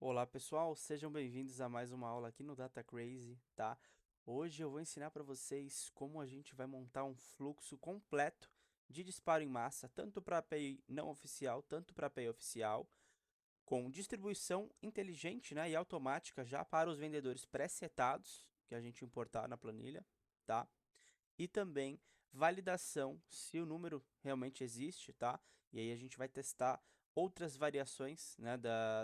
Olá pessoal, sejam bem-vindos a mais uma aula aqui no Data Crazy, tá? Hoje eu vou ensinar para vocês como a gente vai montar um fluxo completo de disparo em massa, tanto para API não oficial, tanto para API oficial, com distribuição inteligente, né, e automática já para os vendedores pré-setados, que a gente importar na planilha, tá? E também validação se o número realmente existe, tá? E aí a gente vai testar outras variações, né,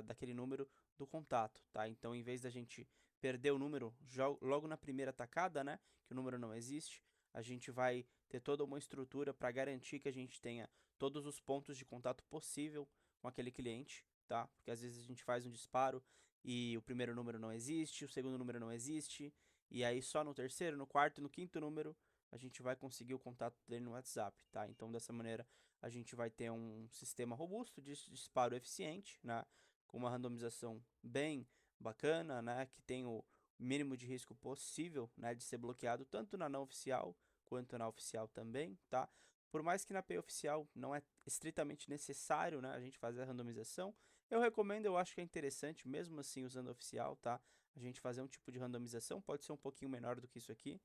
daquele número do contato, tá? Então, em vez da gente perder o número logo na primeira tacada, né, que o número não existe, a gente vai ter toda uma estrutura para garantir que a gente tenha todos os pontos de contato possível com aquele cliente, tá? Porque às vezes a gente faz um disparo e o primeiro número não existe, o segundo número não existe, e aí só no terceiro, no quarto e no quinto número a gente vai conseguir o contato dele no WhatsApp, tá? Então, dessa maneira, a gente vai ter um sistema robusto de disparo eficiente, né? Com uma randomização bem bacana, né? Que tem o mínimo de risco possível, né? De ser bloqueado tanto na não oficial quanto na oficial também, tá? Por mais que na API oficial não é estritamente necessário, né? A gente fazer a randomização, eu recomendo, eu acho que é interessante, mesmo assim usando oficial, tá? A gente fazer um tipo de randomização, pode ser um pouquinho menor do que isso aqui,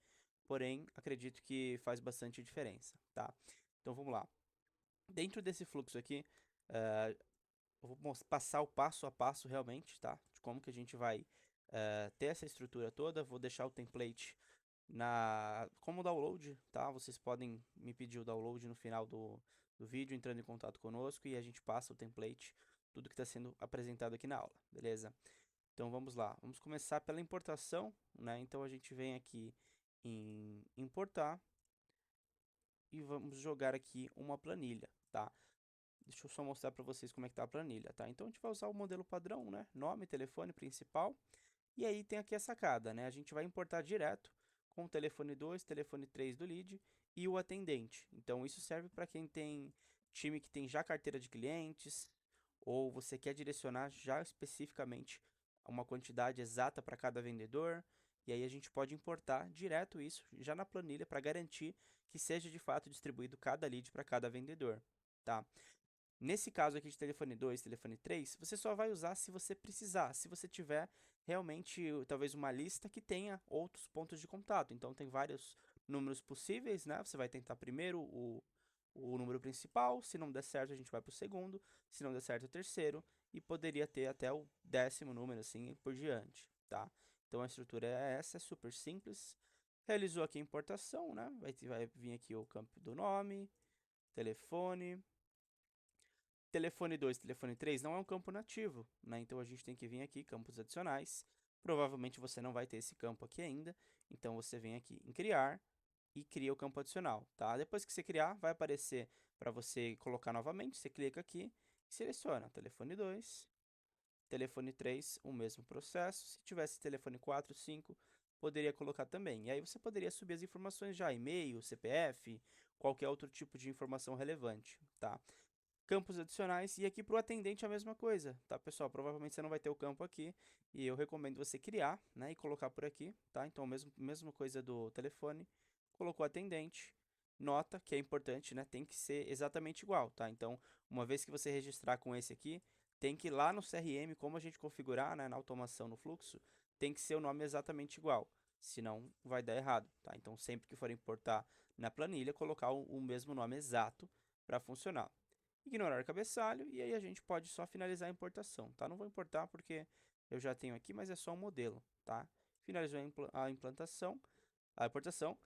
porém acredito que faz bastante diferença, tá? Então vamos lá. Dentro desse fluxo aqui, eu vou passar o passo a passo realmente, tá? De como que a gente vai ter essa estrutura toda. Vou deixar o template como download, tá? Vocês podem me pedir o download no final do vídeo, entrando em contato conosco e a gente passa o template, tudo que está sendo apresentado aqui na aula, beleza? Então vamos lá, vamos começar pela importação, né? Então a gente vem aqui em importar e vamos jogar aqui uma planilha, tá? Deixa eu só mostrar para vocês como é que tá a planilha, tá? Então a gente vai usar o modelo padrão, né? Nome, telefone principal. E aí tem aqui a sacada, né? A gente vai importar direto com o telefone 2, telefone 3 do lead e o atendente. Então isso serve para quem tem time que tem já carteira de clientes ou você quer direcionar já especificamente uma quantidade exata para cada vendedor. E aí a gente pode importar direto isso já na planilha para garantir que seja de fato distribuído cada lead para cada vendedor, tá? Nesse caso aqui de telefone 2, telefone 3, você só vai usar se você precisar, se você tiver realmente talvez uma lista que tenha outros pontos de contato. Então tem vários números possíveis, né? Você vai tentar primeiro o número principal, se não der certo a gente vai para o segundo, se não der certo o terceiro, e poderia ter até o 10º número assim por diante, tá? Então a estrutura é essa, é super simples. Realizou aqui a importação, né? Vai vir aqui o campo do nome, telefone. Telefone 2, telefone 3 não é um campo nativo, né? Então a gente tem que vir aqui, campos adicionais. Provavelmente você não vai ter esse campo aqui ainda, então você vem aqui em criar e cria o campo adicional, tá? Depois que você criar, vai aparecer para você colocar novamente, você clica aqui e seleciona telefone 2, telefone 3, o mesmo processo. Se tivesse telefone 4, 5, poderia colocar também. E aí você poderia subir as informações já, e-mail, CPF, qualquer outro tipo de informação relevante, tá? Campos adicionais, e aqui para o atendente a mesma coisa, tá, pessoal? Provavelmente você não vai ter o campo aqui, e eu recomendo você criar, né, e colocar por aqui, tá? Então, mesma coisa do telefone, colocou atendente, nota, que é importante, né, tem que ser exatamente igual, tá? Então, uma vez que você registrar com esse aqui, tem que ir lá no CRM, como a gente configurar, né, na automação no fluxo, tem que ser o nome exatamente igual, senão vai dar errado, tá? Então, sempre que for importar na planilha, colocar o mesmo nome exato para funcionar. Ignorar o cabeçalho e aí a gente pode só finalizar a importação, tá? Não vou importar porque eu já tenho aqui, mas é só um modelo, tá? Finalizou a implantação, a importação,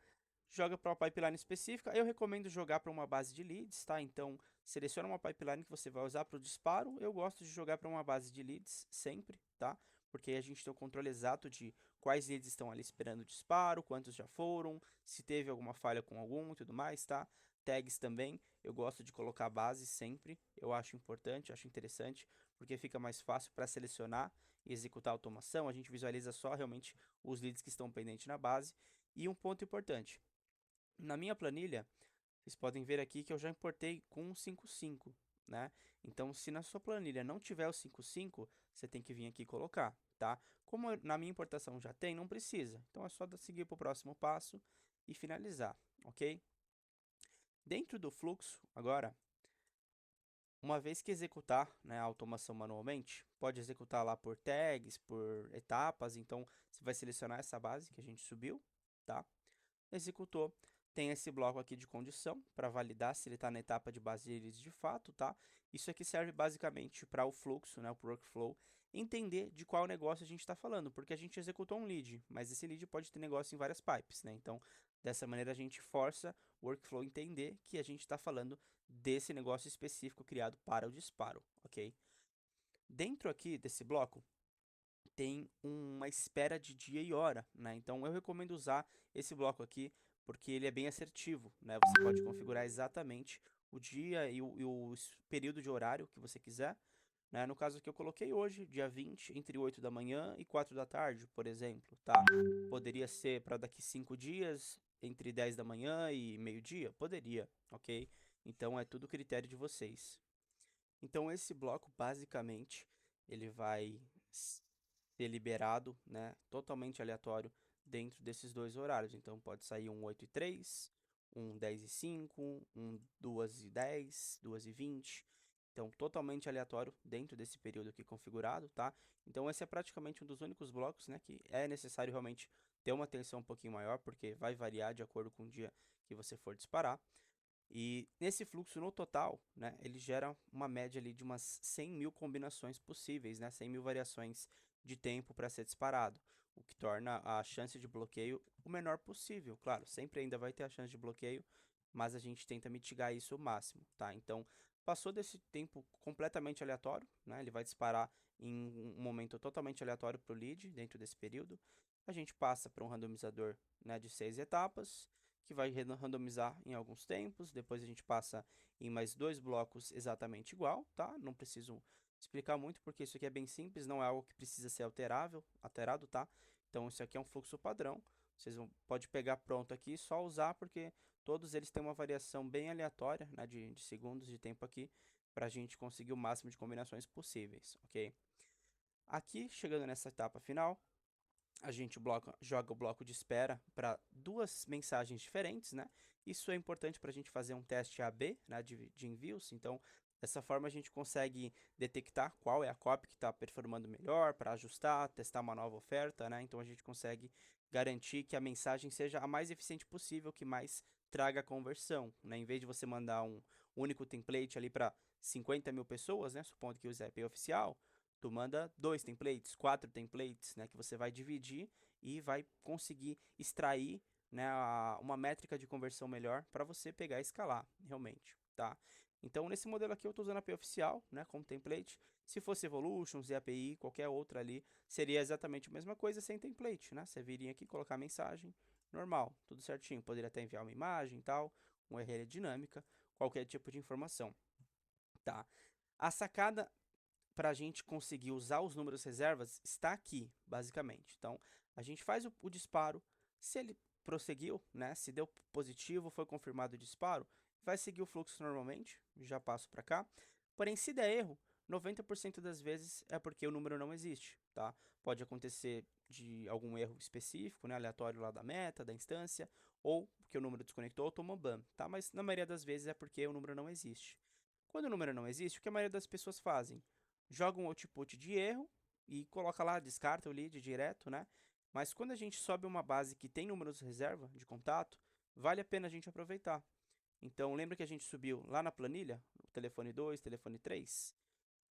joga para uma pipeline específica. Eu recomendo jogar para uma base de leads, tá? Então, seleciona uma pipeline que você vai usar para o disparo. Eu gosto de jogar para uma base de leads sempre, tá? Porque aí a gente tem o controle exato de quais leads estão ali esperando o disparo, quantos já foram, se teve alguma falha com algum e tudo mais, tá? Tags também, eu gosto de colocar a base sempre, eu acho importante, acho interessante, porque fica mais fácil para selecionar e executar a automação, a gente visualiza só realmente os leads que estão pendentes na base. E um ponto importante, na minha planilha, vocês podem ver aqui que eu já importei com o 55, né? Então, se na sua planilha não tiver o 55, você tem que vir aqui e colocar, tá? Como na minha importação já tem, não precisa. Então, é só seguir para o próximo passo e finalizar, ok? Dentro do fluxo, agora, Uma vez que executar, né, a automação manualmente, pode executar lá por tags, por etapas, então você vai selecionar essa base que a gente subiu, tá? Executou. Tem esse bloco aqui de condição para validar se ele está na etapa de base release de fato, tá? Isso aqui serve basicamente para o fluxo, né, o workflow, entender de qual negócio a gente está falando, porque a gente executou um lead, mas esse lead pode ter negócio em várias pipes, né? Então, dessa maneira a gente força o workflow a entender que a gente está falando desse negócio específico criado para o disparo, ok? Dentro aqui desse bloco, tem uma espera de dia e hora, né? Então eu recomendo usar esse bloco aqui porque ele é bem assertivo, né? Você pode configurar exatamente o dia e o período de horário que você quiser, né? No caso aqui eu coloquei hoje, dia 20, entre 8 da manhã e 4 da tarde, por exemplo, tá? Poderia ser para daqui 5 dias, entre 10 da manhã e meio-dia? Poderia, ok? Então é tudo critério de vocês. Então esse bloco basicamente ele vai ser liberado, né, totalmente aleatório dentro desses dois horários. Então pode sair um 8 e 3, um 10 e 5, um 2 e 10, 2 e 20. Então totalmente aleatório dentro desse período aqui configurado, tá? Então esse é praticamente um dos únicos blocos, né, que é necessário realmente ter uma atenção um pouquinho maior, porque vai variar de acordo com o dia que você for disparar. E nesse fluxo, no total, né, ele gera uma média ali de umas 100 mil combinações possíveis, né, 100 mil variações de tempo para ser disparado, o que torna a chance de bloqueio o menor possível. Claro, sempre ainda vai ter a chance de bloqueio, mas a gente tenta mitigar isso ao máximo, tá? Então, passou desse tempo completamente aleatório, né, ele vai disparar em um momento totalmente aleatório para o lead dentro desse período. A gente passa para um randomizador, né, de 6 etapas, que vai randomizar em alguns tempos. Depois a gente passa em mais dois blocos exatamente igual, tá? Não preciso explicar muito porque isso aqui é bem simples, não é algo que precisa ser alterado, tá? Então isso aqui é um fluxo padrão. Vocês pode pegar pronto aqui e só usar porque todos eles têm uma variação bem aleatória, né, de segundos de tempo aqui para a gente conseguir o máximo de combinações possíveis, ok? Aqui, chegando nessa etapa final, a gente joga o bloco de espera para duas mensagens diferentes, né? Isso é importante para a gente fazer um teste AB, né, de envios. Então, dessa forma a gente consegue detectar qual é a copy que está performando melhor para ajustar, testar uma nova oferta, né? Então a gente consegue garantir que a mensagem seja a mais eficiente possível, que mais traga conversão, né? Em vez de você mandar um único template ali para 50 mil pessoas, né? Supondo que use a IP oficial, tu manda 2 templates, 4 templates, né, que você vai dividir e vai conseguir extrair, né, uma métrica de conversão melhor para você pegar e escalar, realmente, tá? Então, nesse modelo aqui eu estou usando a API oficial, né, como template. Se fosse Evolutions e API, qualquer outra ali, seria exatamente a mesma coisa sem template, né? Você viria aqui, colocar a mensagem, normal, tudo certinho. Poderia até enviar uma imagem e tal, uma URL dinâmica, qualquer tipo de informação, tá? A sacada para a gente conseguir usar os números reservas está aqui, basicamente. Então, a gente faz o disparo, se ele prosseguiu, né, se deu positivo, foi confirmado o disparo, vai seguir o fluxo normalmente, já passo para cá. Porém, se der erro, 90% das vezes é porque o número não existe, tá? Pode acontecer de algum erro específico, né, aleatório lá da meta, da instância, ou porque o número desconectou ou tomou ban, tá? Mas na maioria das vezes é porque o número não existe. Quando o número não existe, o que a maioria das pessoas fazem? Joga um output de erro e coloca lá, descarta o lead direto, né? Mas quando a gente sobe uma base que tem números reserva de contato, vale a pena a gente aproveitar. Então, lembra que a gente subiu lá na planilha, o telefone 2, telefone 3?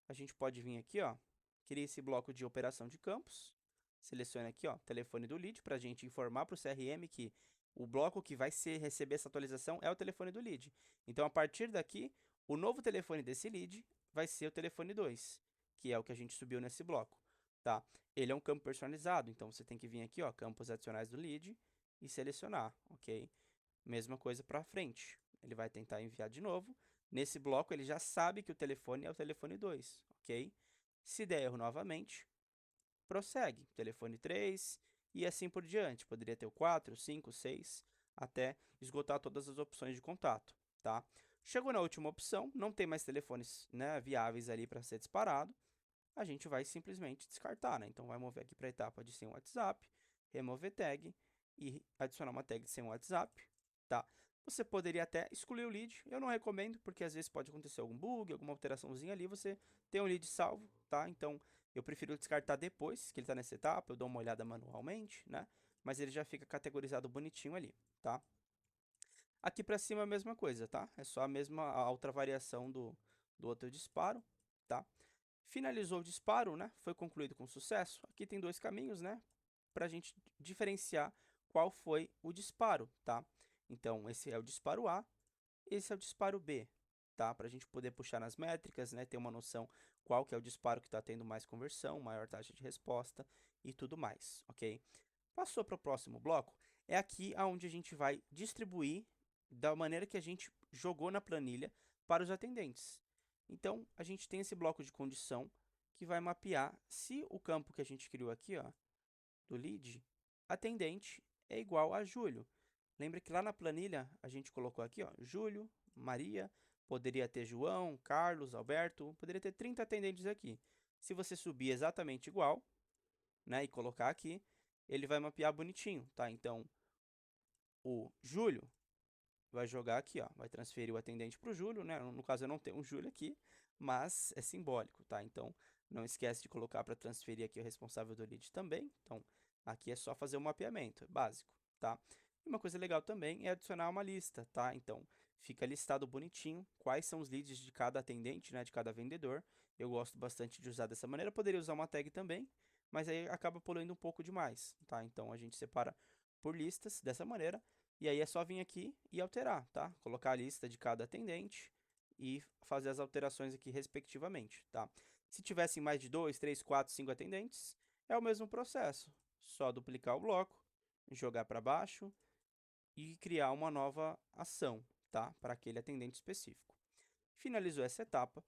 A gente pode vir aqui, ó, cria esse bloco de operação de campos, seleciona aqui, ó, telefone do lead, para a gente informar para o CRM que o bloco que vai receber essa atualização é o telefone do lead. Então, a partir daqui, o novo telefone desse lead vai ser o telefone 2, que é o que a gente subiu nesse bloco, tá? Ele é um campo personalizado, então você tem que vir aqui, ó, campos adicionais do lead e selecionar, ok? Mesma coisa para frente. Ele vai tentar enviar de novo. Nesse bloco, ele já sabe que o telefone é o telefone 2, ok? Se der erro novamente, prossegue. Telefone 3 e assim por diante. Poderia ter o 4, 5, 6, até esgotar todas as opções de contato, tá? Chegou na última opção, não tem mais telefones, né, viáveis ali para ser disparado. A gente vai simplesmente descartar, né? Então, vai mover aqui para a etapa de sem WhatsApp, remover tag e adicionar uma tag de sem WhatsApp, tá? Você poderia até excluir o lead, eu não recomendo, porque às vezes pode acontecer algum bug, alguma alteraçãozinha ali, você tem um lead salvo, tá? Então, eu prefiro descartar depois que ele está nessa etapa, eu dou uma olhada manualmente, né? Mas ele já fica categorizado bonitinho ali, tá? Aqui para cima é a mesma coisa, tá? É só a outra variação do outro disparo, tá? Finalizou o disparo, né? Foi concluído com sucesso. Aqui tem dois caminhos, né? Para a gente diferenciar qual foi o disparo, tá? Então, esse é o disparo A, esse é o disparo B, tá? Para a gente poder puxar nas métricas, né? Ter uma noção qual que é o disparo que está tendo mais conversão, maior taxa de resposta e tudo mais, ok? Passou para o próximo bloco, é aqui onde a gente vai distribuir da maneira que a gente jogou na planilha para os atendentes. Então, a gente tem esse bloco de condição que vai mapear se o campo que a gente criou aqui, ó, do lead, atendente, é igual a Júlio. Lembra que lá na planilha a gente colocou aqui, ó, Júlio, Maria, poderia ter João, Carlos, Alberto, poderia ter 30 atendentes aqui. Se você subir exatamente igual, né, e colocar aqui, ele vai mapear bonitinho, tá? Então, o Júlio vai jogar aqui, ó, vai transferir o atendente para o Júlio, né? No caso, eu não tenho um Júlio aqui, mas é simbólico, tá? Então, não esquece de colocar para transferir aqui o responsável do lead também. Então, aqui é só fazer o mapeamento, é básico, tá? E uma coisa legal também é adicionar uma lista, tá? Então, fica listado bonitinho quais são os leads de cada atendente, né, de cada vendedor. Eu gosto bastante de usar dessa maneira, poderia usar uma tag também, mas aí acaba poluindo um pouco demais, tá? Então, a gente separa por listas dessa maneira. E aí é só vir aqui e alterar, tá? Colocar a lista de cada atendente e fazer as alterações aqui respectivamente, tá? Se tivessem mais de 2, 3, 4, 5 atendentes, é o mesmo processo. Só duplicar o bloco, jogar para baixo e criar uma nova ação, tá? Para aquele atendente específico. Finalizou essa etapa,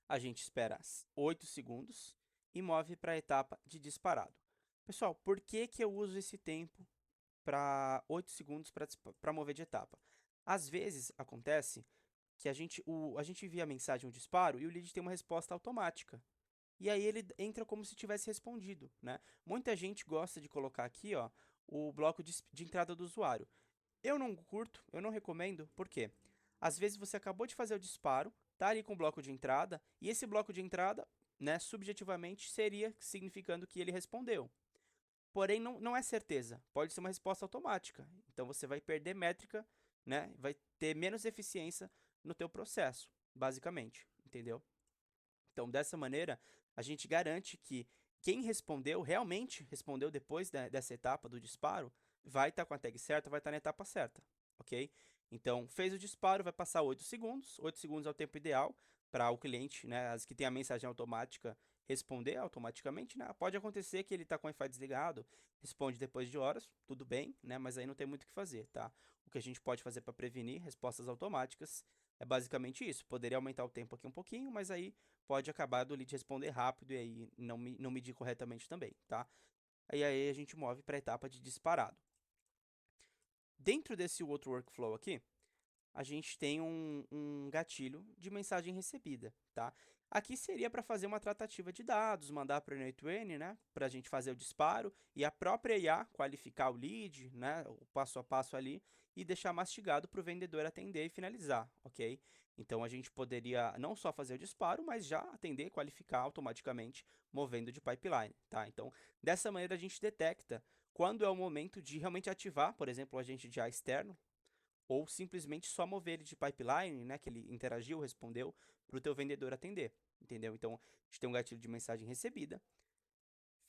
a gente espera 8 segundos e move para a etapa de disparado. Pessoal, por que que eu uso esse tempo para 8 segundos para mover de etapa? Às vezes acontece que a gente envia a mensagem, um disparo, e o lead tem uma resposta automática. E aí ele entra como se tivesse respondido, né? Muita gente gosta de colocar aqui, ó, o bloco de entrada do usuário. Eu não curto, eu não recomendo, por quê? Às vezes você acabou de fazer o disparo, tá ali com o bloco de entrada, e esse bloco de entrada, né, subjetivamente seria significando que ele respondeu. Porém, não é certeza. Pode ser uma resposta automática. Então, você vai perder métrica, né? Vai ter menos eficiência no teu processo, basicamente, entendeu? Então, dessa maneira, a gente garante que quem respondeu, realmente respondeu depois dessa etapa do disparo, vai estar com a tag certa, vai estar na etapa certa, ok? Então, fez o disparo, vai passar 8 segundos. 8 segundos é o tempo ideal para o cliente, né? As que tem a mensagem automática responder automaticamente, né? Pode acontecer que ele está com o Wi-Fi desligado, responde depois de horas, tudo bem, né? Mas aí não tem muito o que fazer, tá? O que a gente pode fazer para prevenir respostas automáticas é basicamente isso. Poderia aumentar o tempo aqui um pouquinho, mas aí pode acabar do lead responder rápido e aí não medir corretamente também, tá? Aí a gente move para a etapa de disparado. Dentro desse outro workflow aqui, a gente tem um gatilho de mensagem recebida, tá? Aqui seria para fazer uma tratativa de dados, mandar para o N8N, né? Para a gente fazer o disparo e a própria IA qualificar o lead, né? O passo a passo ali e deixar mastigado para o vendedor atender e finalizar, ok? Então a gente poderia não só fazer o disparo, mas já atender e qualificar automaticamente, movendo de pipeline, tá? Então dessa maneira a gente detecta quando é o momento de realmente ativar, por exemplo, o agente de IA externo, ou simplesmente só mover ele de pipeline, né, que ele interagiu, respondeu, para o teu vendedor atender, entendeu? Então, a gente tem um gatilho de mensagem recebida,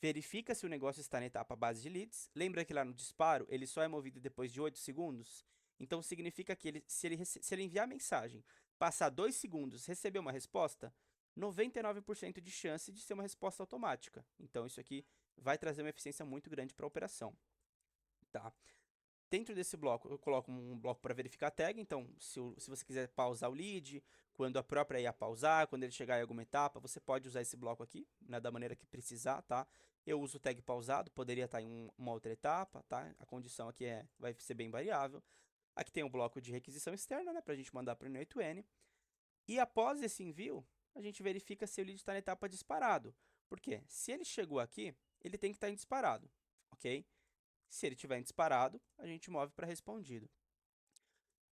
verifica se o negócio está na etapa base de leads, lembra que lá no disparo ele só é movido depois de 8 segundos? Então, significa que se ele enviar a mensagem, passar 2 segundos, receber uma resposta, 99% de chance de ser uma resposta automática. Então, isso aqui vai trazer uma eficiência muito grande para a operação, tá? Dentro desse bloco, eu coloco um bloco para verificar a tag. Então, se você quiser pausar o lead, quando a própria IA pausar, quando ele chegar em alguma etapa, você pode usar esse bloco aqui, né, da maneira que precisar, tá? Eu uso o tag pausado, poderia estar em uma outra etapa, tá? A condição aqui vai ser bem variável. Aqui tem o bloco de requisição externa, né, para a gente mandar para o N8N. E após esse envio, a gente verifica se o lead está na etapa disparado. Por quê? Se ele chegou aqui, ele tem que estar em disparado, ok? Se ele tiver em disparado, a gente move para respondido.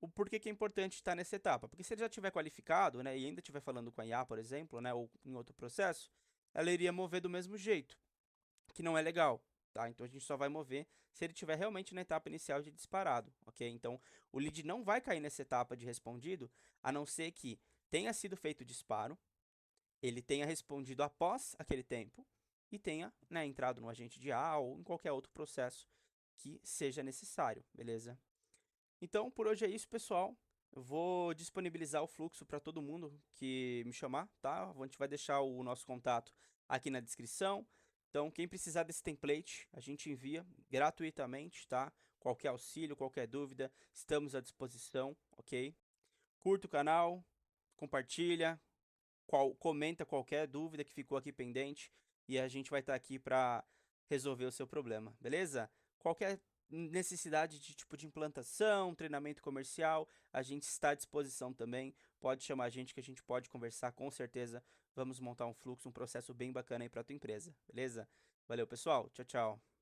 O porquê que é importante estar nessa etapa? Porque se ele já tiver qualificado, né, e ainda estiver falando com a IA, por exemplo, né, ou em outro processo, ela iria mover do mesmo jeito, que não é legal, tá? Então a gente só vai mover se ele estiver realmente na etapa inicial de disparado, ok? Então o lead não vai cair nessa etapa de respondido, a não ser que tenha sido feito o disparo, ele tenha respondido após aquele tempo e tenha, né, entrado no agente de IA ou em qualquer outro processo que seja necessário, beleza? Então, por hoje é isso, pessoal. Eu vou disponibilizar o fluxo para todo mundo que me chamar, tá? A gente vai deixar o nosso contato aqui na descrição. Então, quem precisar desse template, a gente envia gratuitamente, tá? Qualquer auxílio, qualquer dúvida, estamos à disposição, ok? Curta o canal, compartilha, comenta qualquer dúvida que ficou aqui pendente e a gente vai estar aqui para resolver o seu problema, beleza? Qualquer necessidade de tipo de implantação, treinamento comercial, a gente está à disposição também. Pode chamar a gente que a gente pode conversar com certeza. Vamos montar um fluxo, um processo bem bacana aí para tua empresa, beleza? Valeu, pessoal. Tchau, tchau.